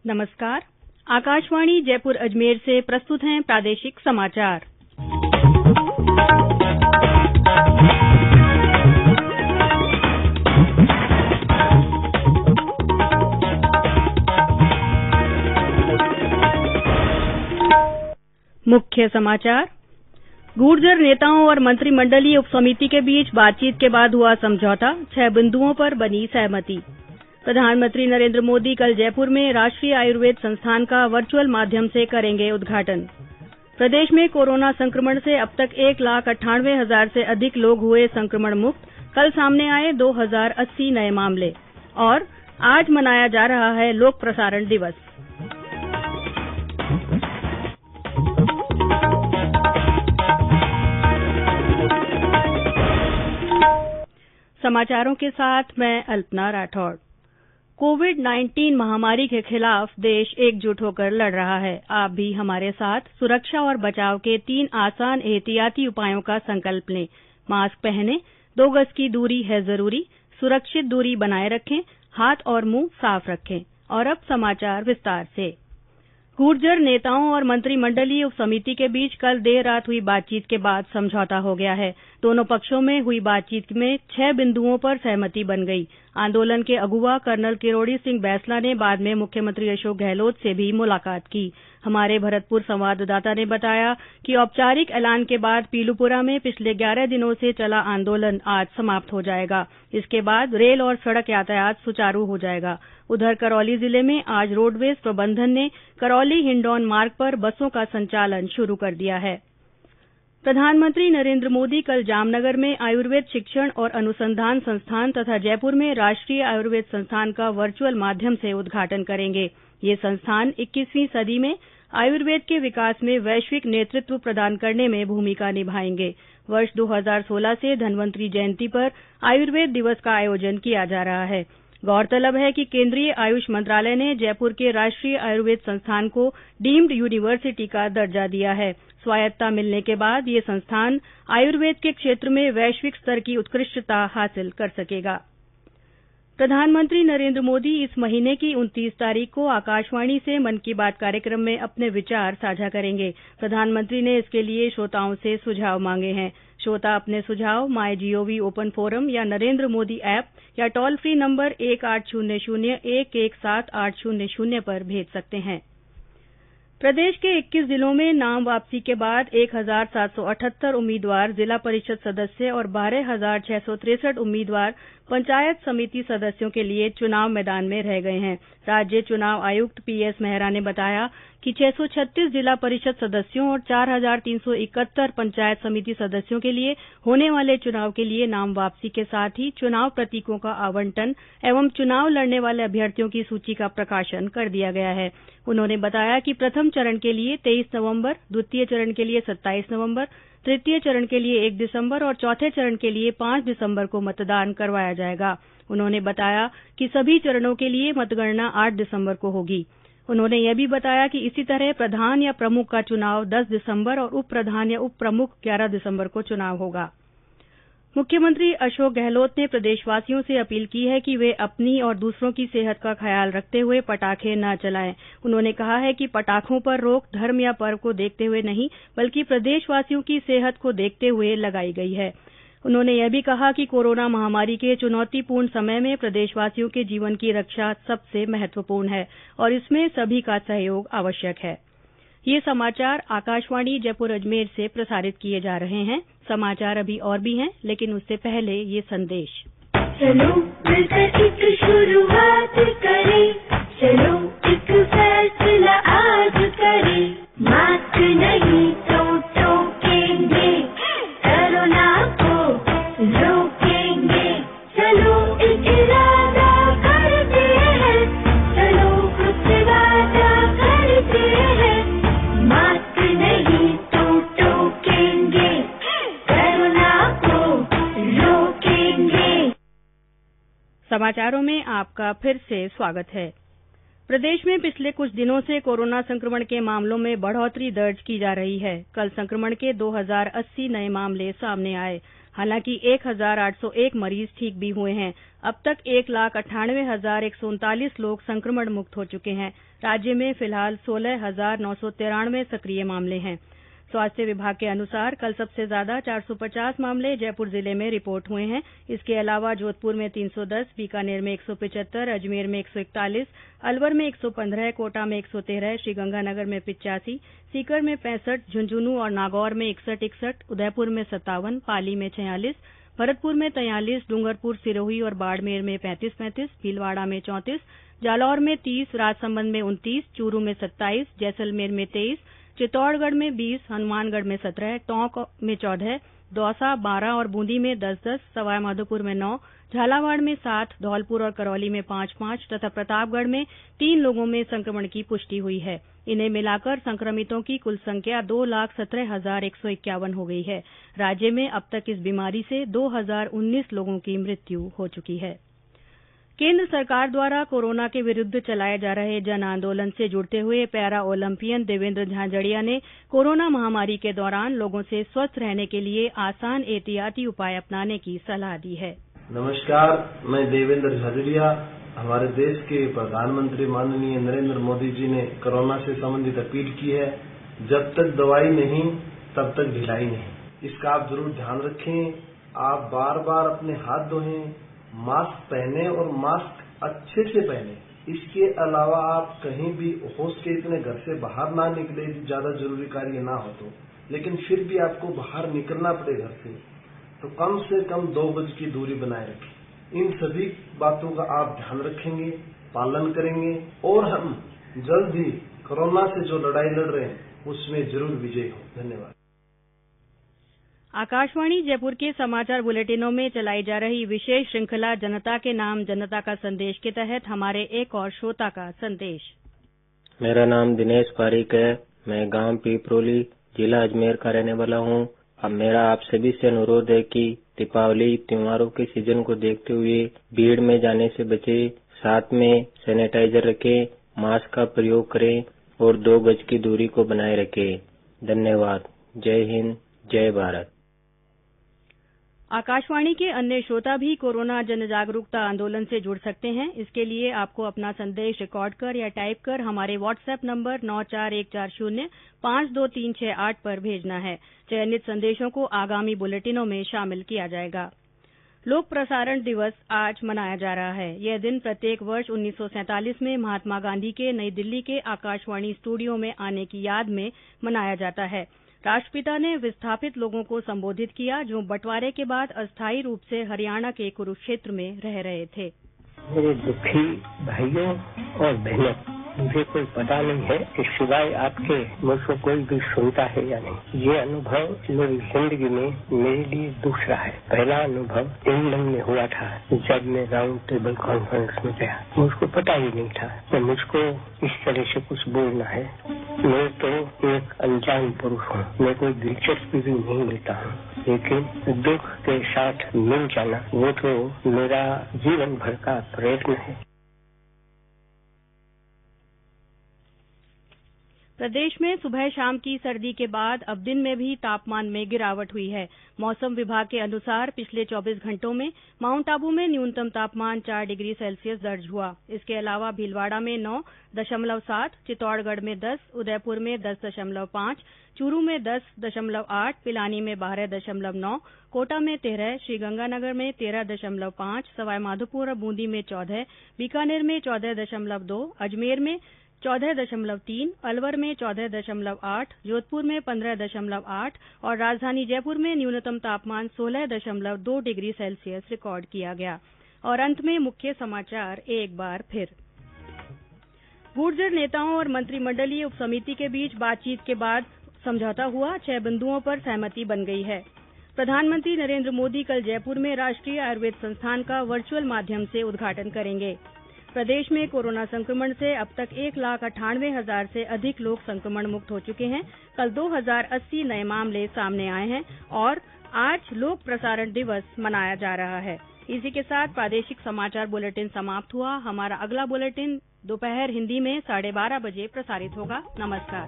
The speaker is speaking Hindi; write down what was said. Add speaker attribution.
Speaker 1: नमस्कार। आकाशवाणी जयपुर अजमेर से प्रस्तुत हैं प्रादेशिक समाचार। मुख्य समाचार। गुर्जर नेताओं और मंत्रिमंडलीय उपसमिति के बीच बातचीत के बाद हुआ समझौता, 6 बिंदुओं पर बनी सहमति। प्रधानमंत्री नरेंद्र मोदी कल जयपुर में राष्ट्रीय आयुर्वेद संस्थान का वर्चुअल माध्यम से करेंगे उद्घाटन। प्रदेश में कोरोना संक्रमण से अब तक 1,98,000 से अधिक लोग हुए संक्रमण मुक्त। कल सामने आए 2,080 नए मामले। और आज मनाया जा रहा है लोक प्रसारण दिवस। समाचारों के साथ मैं अल्पना राठौड़। कोविड-19 महामारी के खिलाफ देश एकजुट होकर लड़ रहा है। आप भी हमारे साथ सुरक्षा और बचाव के 3 आसान एहतियाती उपायों का संकल्प लें। मास्क पहनें, 2 गज की दूरी है जरूरी, सुरक्षित दूरी बनाए रखें, हाथ और मुंह साफ रखें। और अब समाचार विस्तार से। गुर्जर नेताओं और मंत्रिमंडलीय उपसमिति के बीच कल देर रात हुई बातचीत के बाद समझौता हो गया है। दोनों पक्षों में हुई बातचीत में 6 बिंदुओं पर सहमति बन गई। आंदोलन के अगुवा कर्नल किरोड़ी सिंह बैंसला ने बाद में मुख्यमंत्री अशोक गहलोत से भी मुलाकात की। हमारे भरतपुर संवाददाता ने बताया कि औपचारिक ऐलान के बाद पीलूपुरा में पिछले 11 दिनों से चला आंदोलन आज समाप्त हो जाएगा। इसके बाद रेल और सड़क यातायात सुचारू हो जाएगा। उधर करौली जिले में आज रोडवेज प्रबंधन ने करौली हिंडौन मार्ग पर बसों का संचालन शुरू कर दिया है। प्रधानमंत्री नरेंद्र मोदी कल जामनगर में आयुर्वेद शिक्षण और अनुसंधान संस्थान तथा जयपुर में राष्ट्रीय आयुर्वेद संस्थान का वर्चुअल माध्यम से उद्घाटन करेंगे। ये संस्थान 21वीं सदी में आयुर्वेद के विकास में वैश्विक नेतृत्व प्रदान करने में भूमिका निभाएंगे। वर्ष 2016 से धन्वंतरी जयंती पर आयुर्वेद दिवस का आयोजन किया जा रहा है। गौरतलब है कि केंद्रीय आयुष मंत्रालय ने जयपुर के राष्ट्रीय आयुर्वेद संस्थान को डीम्ड यूनिवर्सिटी का दर्जा दिया है। स्वायत्तता मिलने के बाद ये संस्थान आयुर्वेद के क्षेत्र में वैश्विक स्तर की उत्कृष्टता हासिल कर सकेगा। प्रधानमंत्री नरेंद्र मोदी इस महीने की 29 तारीख को आकाशवाणी से मन की बात कार्यक्रम में अपने विचार साझा करेंगे। प्रधानमंत्री ने इसके लिए श्रोताओं से सुझाव मांगे हैं। श्रोता अपने सुझाव MyGov ओपन फोरम या नरेंद्र मोदी ऐप या टोल फ्री नंबर 1800-117-800 पर भेज सकते हैं। प्रदेश के 21 जिलों में नाम वापसी के बाद 1,778 उम्मीदवार जिला परिषद सदस्य और 12,663 उम्मीदवार पंचायत समिति सदस्यों के लिए चुनाव मैदान में रह गए हैं। राज्य चुनाव आयुक्त PS मेहरा ने बताया कि 636 जिला परिषद सदस्यों और 4,371 पंचायत समिति सदस्यों के लिए होने वाले चुनाव के लिए नाम वापसी के साथ ही चुनाव प्रतीकों का आवंटन एवं चुनाव लड़ने वाले अभ्यर्थियों की सूची का प्रकाशन कर दिया गया है। उन्होंने बताया कि प्रथम चरण के लिए 23 नवंबर, द्वितीय चरण के लिए 27 नवंबर, तृतीय चरण के लिए 1 दिसंबर और चौथे चरण के लिए 5 दिसंबर को मतदान करवाया जाएगा। उन्होंने बताया कि सभी चरणों के लिए मतगणना 8 दिसंबर को होगी। उन्होंने यह भी बताया कि इसी तरह प्रधान या प्रमुख का चुनाव 10 दिसंबर और उप प्रधान या उप प्रमुख 11 दिसंबर को चुनाव होगा। मुख्यमंत्री अशोक गहलोत ने प्रदेशवासियों से अपील की है कि वे अपनी और दूसरों की सेहत का ख्याल रखते हुए पटाखे न चलाएं। उन्होंने कहा है कि पटाखों पर रोक धर्म या पर्व को देखते हुए नहीं, बल्कि प्रदेशवासियों की सेहत को देखते हुए लगाई गई है। उन्होंने यह भी कहा कि कोरोना महामारी के चुनौतीपूर्ण समय में प्रदेशवासियों के जीवन की रक्षा सबसे महत्वपूर्ण है और इसमें सभी का सहयोग आवश्यक है। ये समाचार आकाशवाणी जयपुर अजमेर से प्रसारित किए जा रहे हैं। समाचार अभी और भी हैं, लेकिन उससे पहले ये संदेश।
Speaker 2: चलो मिलकर एक शुरुआत करें, चलो एक फैसला आज करें, मास्क नहीं तो टोकेंगे, कोरोना को रोकेंगे, चलो एक इरादा करते हैं, चलो खुद से वादा करते हैं, मास्क नहीं तो टोकेंगे, कोरोना को रोकेंगे।
Speaker 1: समाचारों में आपका फिर से स्वागत है। प्रदेश में पिछले कुछ दिनों से कोरोना संक्रमण के मामलों में बढ़ोतरी दर्ज की जा रही है। कल संक्रमण के 2,080 नए मामले सामने आए। हालांकि 1,801 मरीज ठीक भी हुए हैं। अब तक 1,98,139 लोग संक्रमण मुक्त हो चुके हैं। राज्य में फिलहाल 16,993 सक्रिय मामले हैं। स्वास्थ्य विभाग के अनुसार कल सबसे ज्यादा 450 मामले जयपुर जिले में रिपोर्ट हुए हैं। इसके अलावा जोधपुर में 310, बीकानेर में 175, अजमेर में 141, अलवर में 115, कोटा में 113, श्रीगंगानगर में 85, सीकर में 65, झुंझुनू और नागौर में 61, उदयपुर में 57, पाली में 46, भरतपुर में 43, डूंगरपुर, सिरोही और बाड़मेर में 35-35, भीलवाड़ा में 34, जालौर में 30, राजसमंद में 29, चूरू में 27, जैसलमेर में 23, चित्तौड़गढ़ में 20, हनुमानगढ़ में 17, टोंक में 14, दौसा 12 और बूंदी में 10-10, सवाईमाधोपुर में 9, झालावाड़ में 7, धौलपुर और करौली में 5-5 तथा प्रतापगढ़ में 3 लोगों में संक्रमण की पुष्टि हुई है। इन्हें मिलाकर संक्रमितों की कुल संख्या 2,17,151 हो गई है। राज्य में अब तक इस बीमारी से 2,019 लोगों की मृत्यु हो चुकी है। केंद्र सरकार द्वारा कोरोना के विरुद्ध चलाए जा रहे जन आंदोलन से जुड़ते हुए पैरा ओलंपियन देवेंद्र झांझड़िया ने कोरोना महामारी के दौरान लोगों से स्वस्थ रहने के लिए आसान एहतियाती उपाय अपनाने की सलाह दी है।
Speaker 3: नमस्कार, मैं देवेंद्र झांझड़िया। हमारे देश के प्रधानमंत्री माननीय नरेंद्र मोदी जी ने कोरोना से संबंधित अपील की है, जब तक दवाई नहीं तब तक ढिलाई नहीं। इसका आप जरूर ध्यान रखें। आप बार बार अपने हाथ धोएं, मास्क पहने और मास्क अच्छे से पहने। इसके अलावा आप कहीं भी हो सके इतने घर से बाहर ना निकले, ज्यादा जरूरी कार्य ना हो तो, लेकिन फिर भी आपको बाहर निकलना पड़े घर से कम 2 गज की दूरी बनाए रखें। इन सभी बातों का आप ध्यान रखेंगे, पालन करेंगे और हम जल्द ही कोरोना से जो लड़ाई लड़ रहे हैं उसमें जरूर विजय हो। धन्यवाद।
Speaker 1: आकाशवाणी जयपुर के समाचार बुलेटिनों में चलाई जा रही विशेष श्रृंखला जनता के नाम जनता का संदेश के तहत हमारे एक और श्रोता का संदेश।
Speaker 4: मेरा नाम दिनेश पारिक है। मैं गांव पीपरोली, जिला अजमेर का रहने वाला हूं। अब मेरा आप सभी से अनुरोध है कि दीपावली त्योहारों के सीजन को देखते हुए भीड़ में जाने से बचें, साथ में सैनिटाइजर रखें, मास्क का प्रयोग करें और 2 गज की दूरी को बनाए रखें। धन्यवाद। जय हिंद, जय भारत।
Speaker 1: आकाशवाणी के अन्य श्रोता भी कोरोना जन जागरूकता आंदोलन से जुड़ सकते हैं। इसके लिए आपको अपना संदेश रिकॉर्ड कर या टाइप कर हमारे व्हाट्सएप नंबर 9414052368 पर भेजना है। चयनित संदेशों को आगामी बुलेटिनों में शामिल किया जाएगा। लोक प्रसारण दिवस आज मनाया जा रहा है। यह दिन प्रत्येक वर्ष 1947 में महात्मा गांधी के नई दिल्ली के आकाशवाणी स्टूडियो में आने की याद में मनाया जाता है। राष्ट्रपिता ने विस्थापित लोगों को संबोधित किया जो बंटवारे के बाद अस्थायी रूप से हरियाणा के कुरुक्षेत्र में रह रहे थे।
Speaker 5: मेरे दुखी भाइयों और बहनों, मुझे कोई पता नहीं है कि सिवाय आपके मुझको कोई भी सुनता है या नहीं। ये अनुभव मेरी जिंदगी में मेरे लिए दूसरा है। पहला अनुभव इंग्लैंड में हुआ था जब मैं राउंड टेबल कॉन्फ्रेंस में गया। मुझको पता ही नहीं था कि मुझको इस तरह से कुछ बोलना है। मैं तो एक अनजान पुरुष हूँ, मैं कोई दिलचस्पी भी नहीं लेता हूँ, लेकिन दुख के साथ मिल जाना वो तो मेरा जीवन भर का प्रयत्न है।
Speaker 1: प्रदेश में सुबह शाम की सर्दी के बाद अब दिन में भी तापमान में गिरावट हुई है। मौसम विभाग के अनुसार पिछले 24 घंटों में माउंट आबू में न्यूनतम तापमान 4 डिग्री सेल्सियस दर्ज हुआ। इसके अलावा भीलवाड़ा में 9.7, चित्तौड़गढ़ में 10, उदयपुर में 10.5, चूरू में 10.8, पिलानी में 12.9, कोटा में 13, श्रीगंगानगर में 13.5, सवाईमाधोपुर और बूंदी में 14, बीकानेर में 14.2, अजमेर में 14.3, अलवर में 14.8, जोधपुर में 15.8 और राजधानी जयपुर में न्यूनतम तापमान 16.2 डिग्री सेल्सियस रिकॉर्ड किया गया। और अंत में मुख्य समाचार एक बार फिर। गुर्जर नेताओं और मंत्रिमंडलीय उपसमिति के बीच बातचीत के बाद समझौता हुआ। 6 बिंदुओं पर सहमति बन गई है। प्रधानमंत्री नरेंद्र मोदी कल जयपुर में राष्ट्रीय आयुर्वेद संस्थान का वर्चुअल माध्यम से उद्घाटन करेंगे। प्रदेश में कोरोना संक्रमण से अब तक 1,98,000 से अधिक लोग संक्रमण मुक्त हो चुके हैं। कल 2,080 नए मामले सामने आए हैं और आज लोक प्रसारण दिवस मनाया जा रहा है। इसी के साथ प्रादेशिक समाचार बुलेटिन समाप्त हुआ। हमारा अगला बुलेटिन दोपहर हिंदी में 12:30 बजे प्रसारित होगा। नमस्कार।